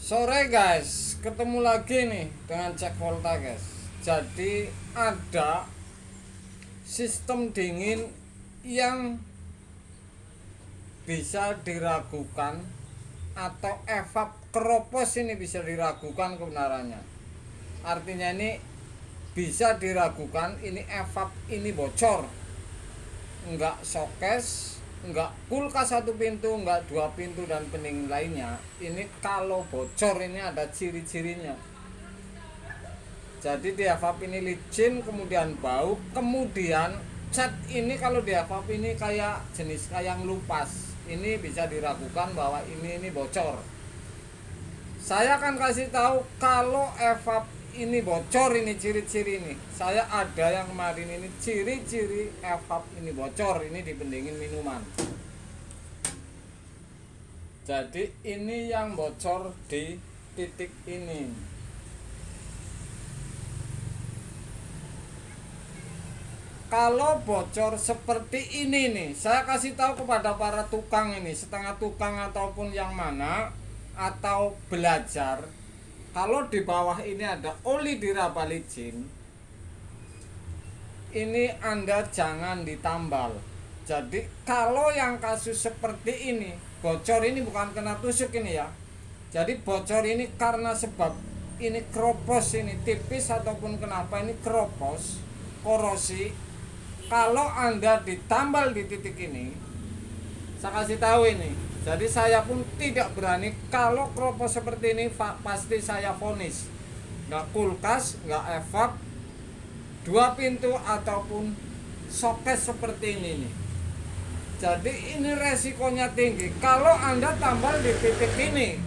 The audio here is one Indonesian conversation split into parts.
Sore guys, ketemu lagi nih dengan cek volta guys. Jadi ada sistem dingin yang bisa diragukan atau evap keropos ini bisa diragukan kebenarannya. Artinya ini bisa diragukan ini evap ini bocor. Enggak showcase, enggak kulkas satu pintu, enggak dua pintu dan pendingin lainnya. Ini kalau bocor ini ada ciri-cirinya. Jadi di evap ini licin, kemudian bau, kemudian cat ini kalau di evap ini kayak jenis kayak ngelupas. Ini bisa diragukan bahwa ini bocor. Saya akan kasih tahu kalau evap ini bocor, ini ciri-ciri ini. Saya ada yang kemarin ini ciri-ciri evap ini bocor, ini di pendingin minuman. Jadi ini yang bocor di titik ini. Kalau bocor seperti ini nih, saya kasih tahu kepada para tukang ini, setengah tukang ataupun yang mana atau belajar. Kalau di bawah ini ada oli diraba licin, ini Anda jangan ditambal. Jadi kalau yang kasus seperti ini, bocor ini bukan kena tusuk ini ya. Jadi bocor ini karena sebab ini keropos ini tipis ataupun kenapa ini keropos, korosi. Kalau Anda ditambal di titik ini, saya kasih tahu ini. Jadi saya pun tidak berani kalau keropos seperti ini pasti saya vonis. Nggak kulkas, nggak evap, dua pintu ataupun showcase seperti ini nih. Jadi ini resikonya tinggi kalau Anda tambal di titik ini.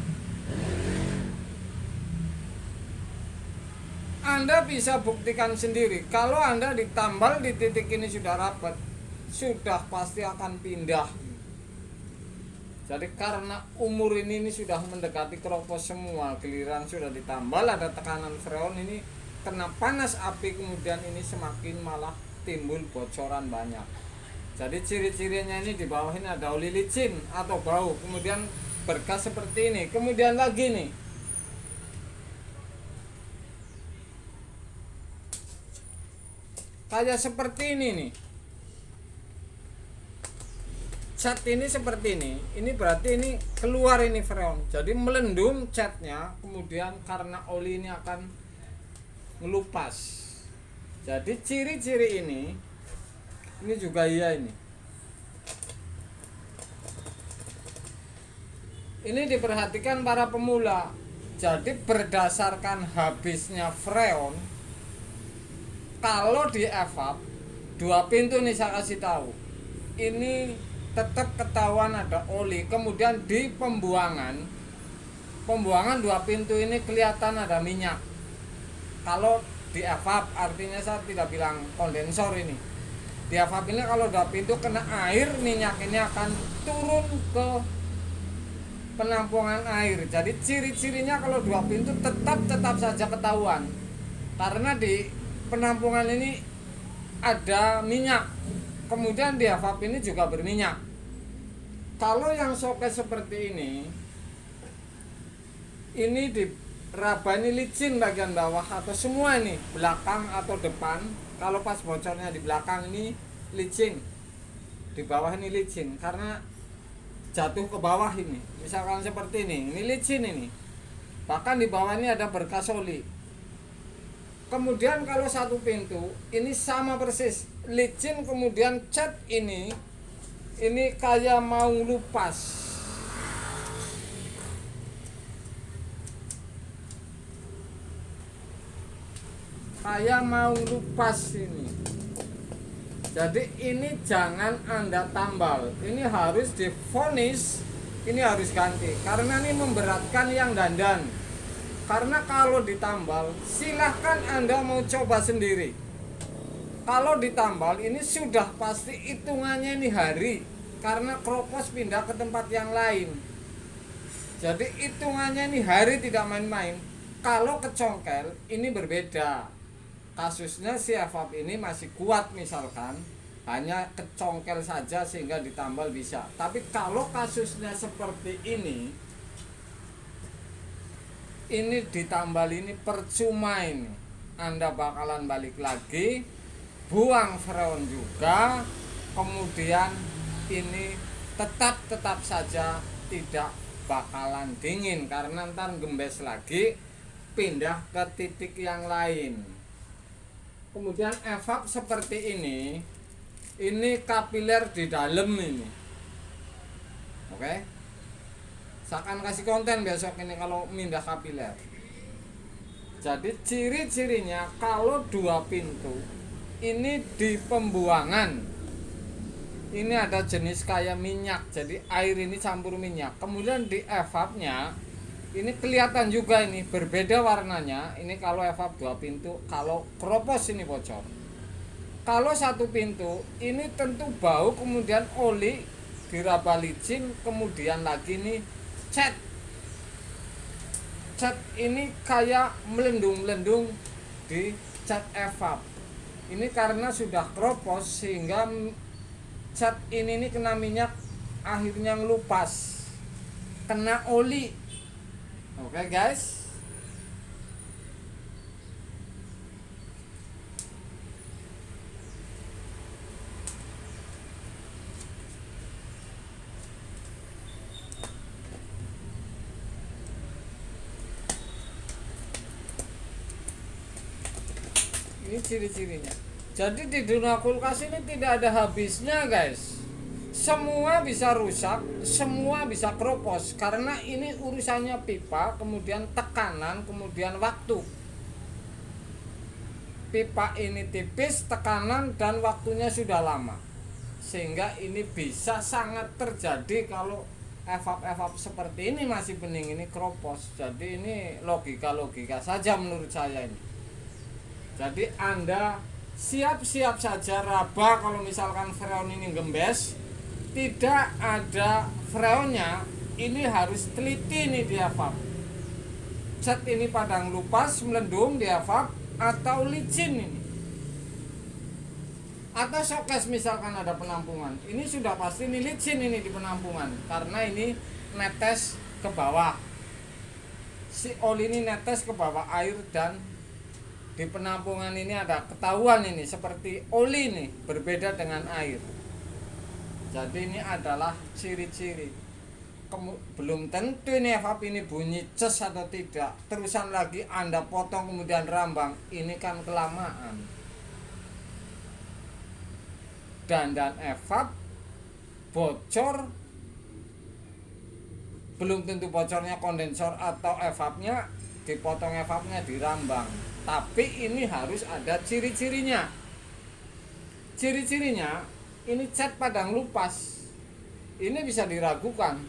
Anda bisa buktikan sendiri kalau Anda ditambal di titik ini sudah rapat, sudah pasti akan pindah. Jadi karena umur ini sudah mendekati keropos semua, giliran sudah ditambal ada tekanan freon ini kena panas api, kemudian ini semakin malah timbul bocoran banyak. Jadi ciri-cirinya ini di bawah ini ada oli licin atau bau, kemudian bergas seperti ini, kemudian lagi nih kayak seperti ini nih. Cat ini seperti ini berarti ini keluar ini freon, jadi melendung catnya, kemudian karena oli ini akan ngelupas. Jadi ciri-ciri ini juga iya ini diperhatikan para pemula. Jadi berdasarkan habisnya freon, kalau di evap dua pintu nih saya kasih tahu, ini tetap ketahuan ada oli. Kemudian di pembuangan dua pintu ini kelihatan ada minyak. Kalau di evap artinya saya tidak bilang kondensor ini. Di evap ini kalau dua pintu kena air, minyak ini akan turun ke penampungan air. Jadi ciri-cirinya kalau dua pintu tetap saja ketahuan, karena di penampungan ini ada minyak, kemudian di evap ini juga berminyak. Kalau yang showcase seperti ini di raba ini licin bagian bawah atau semua ini belakang atau depan. Kalau pas bocornya di belakang ini licin, di bawah ini licin karena jatuh ke bawah ini. Misalkan seperti ini licin ini. Bahkan di bawah ini ada berkas oli. Kemudian kalau satu pintu ini sama persis licin, kemudian cat ini kayak mau lupas. Kayak mau lupas ini. Jadi ini jangan Anda tambal. Ini harus divonis, ini harus ganti karena ini memberatkan yang dandan. Karena kalau ditambal, silahkan Anda mau coba sendiri. Kalau ditambal ini sudah pasti hitungannya ini hari, karena keropos pindah ke tempat yang lain. Jadi hitungannya ini hari, tidak main-main. Kalau kecongkel ini berbeda. Kasusnya si evap ini masih kuat, misalkan hanya kecongkel saja sehingga ditambal bisa. Tapi kalau kasusnya seperti ini, ini ditambal ini percuma ini. Anda bakalan balik lagi, buang freon juga, kemudian ini tetap saja tidak bakalan dingin karena ntar gembes lagi, pindah ke titik yang lain. Kemudian evap seperti ini kapiler di dalam ini. Oke. Saya akan kasih konten besok ini kalau mindah kapiler. Jadi ciri-cirinya kalau 2 pintu ini di pembuangan ini ada jenis kayak minyak, jadi air ini campur minyak. Kemudian di evapnya ini kelihatan juga ini berbeda warnanya. Ini kalau evap 2 pintu, kalau kropos ini bocor. Kalau 1 pintu ini tentu bau, kemudian oli diraba licin, kemudian lagi nih cat ini kayak melendung-melendung di cat evap. Ini karena sudah kropos sehingga cat ini kena minyak, akhirnya ngelupas, kena oli. Oke guys. Ini ciri-cirinya. Jadi di dunia kulkas ini tidak ada habisnya guys. Semua bisa rusak, semua bisa kropos karena ini urusannya pipa, kemudian tekanan, kemudian waktu. Pipa ini tipis, tekanan dan waktunya sudah lama, sehingga ini bisa sangat terjadi kalau evap seperti ini masih bening, ini kropos. Jadi ini logika saja menurut saya ini. Jadi Anda siap-siap saja raba kalau misalkan freon ini gembes, tidak ada freonnya, ini harus teliti nih di evap. Cat ini padang lupas, melendung di evap, atau licin ini. Atau showcase misalkan ada penampungan. Ini sudah pasti ini licin ini di penampungan, karena ini netes ke bawah. Si oli ini netes ke bawah air, dan di penampungan ini ada ketahuan ini seperti oli nih, berbeda dengan air. Jadi ini adalah ciri-ciri. Belum tentu ini evap ini bunyi ces atau tidak. Terusan lagi Anda potong kemudian rambang, ini kan kelamaan. Dan evap bocor, belum tentu bocornya kondensor atau evapnya, dipotong evapnya dirambang. Tapi ini harus ada ciri-cirinya. Ciri-cirinya ini cat padang lupas. Ini bisa diragukan.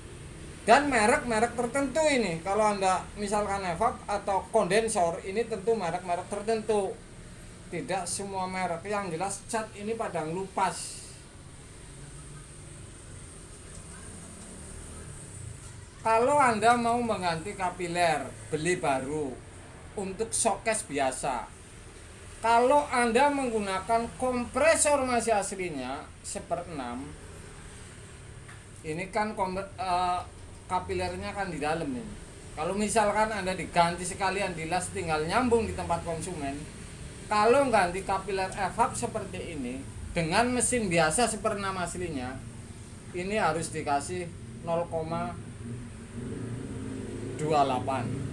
Dan merek-merek tertentu ini. Kalau Anda misalkan evap atau kondensor, ini tentu merek-merek tertentu. Tidak semua merek. Yang jelas cat ini padang lupas. Kalau Anda mau mengganti kapiler, beli baru untuk showcase biasa. Kalau Anda menggunakan kompresor masih aslinya 1/6, ini kan kapilernya kan di dalam ini. Kalau misalkan Anda diganti sekalian dilas, tinggal nyambung di tempat konsumen. Kalau ganti kapiler evap seperti ini dengan mesin biasa 1/6 aslinya, ini harus dikasih 0,28.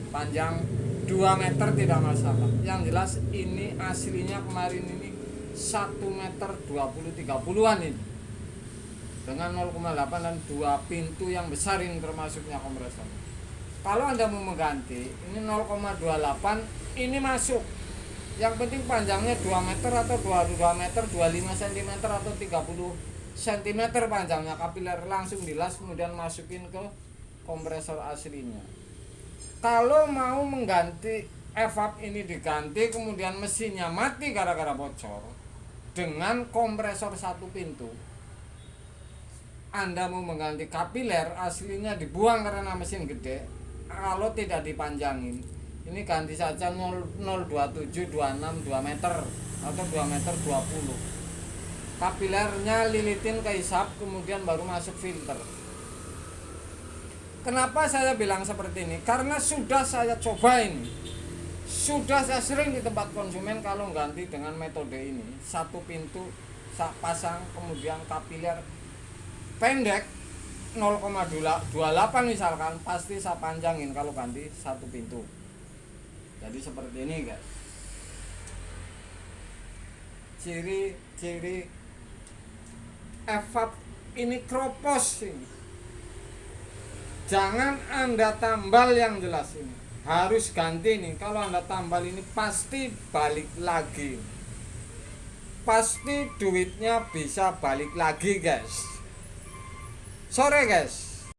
Panjang 2 meter tidak masalah. Yang jelas ini aslinya kemarin ini 1 meter 20-30an ini, dengan 0,8 dan 2 pintu yang besar ini termasuknya kompresor. Kalau Anda mau mengganti, ini 0,28 ini masuk. Yang penting panjangnya 2 meter atau 22 meter, 25 cm atau 30 cm panjangnya kapiler, langsung dilas kemudian masukin ke kompresor aslinya. Kalau mau mengganti evap ini diganti kemudian mesinnya mati gara-gara bocor dengan kompresor 1 pintu, Anda mau mengganti kapiler aslinya dibuang karena mesin gede. Kalau tidak dipanjangin, ini ganti saja 0,27, 26, 2 meter atau 2 meter 20. Kapilernya lilitin ke isap kemudian baru masuk filter. Kenapa saya bilang seperti ini? Karena sudah saya cobain. Sudah saya sering di tempat konsumen kalau ganti dengan metode ini. Satu pintu pasang, kemudian kapiler pendek 0,28 misalkan, pasti saya panjangin kalau ganti satu pintu. Jadi seperti ini guys. Ciri-ciri evap ini kropos ini. Jangan Anda tambal yang jelas ini. Harus ganti nih. Kalau Anda tambal ini pasti balik lagi. Pasti duitnya bisa balik lagi guys. Sore guys.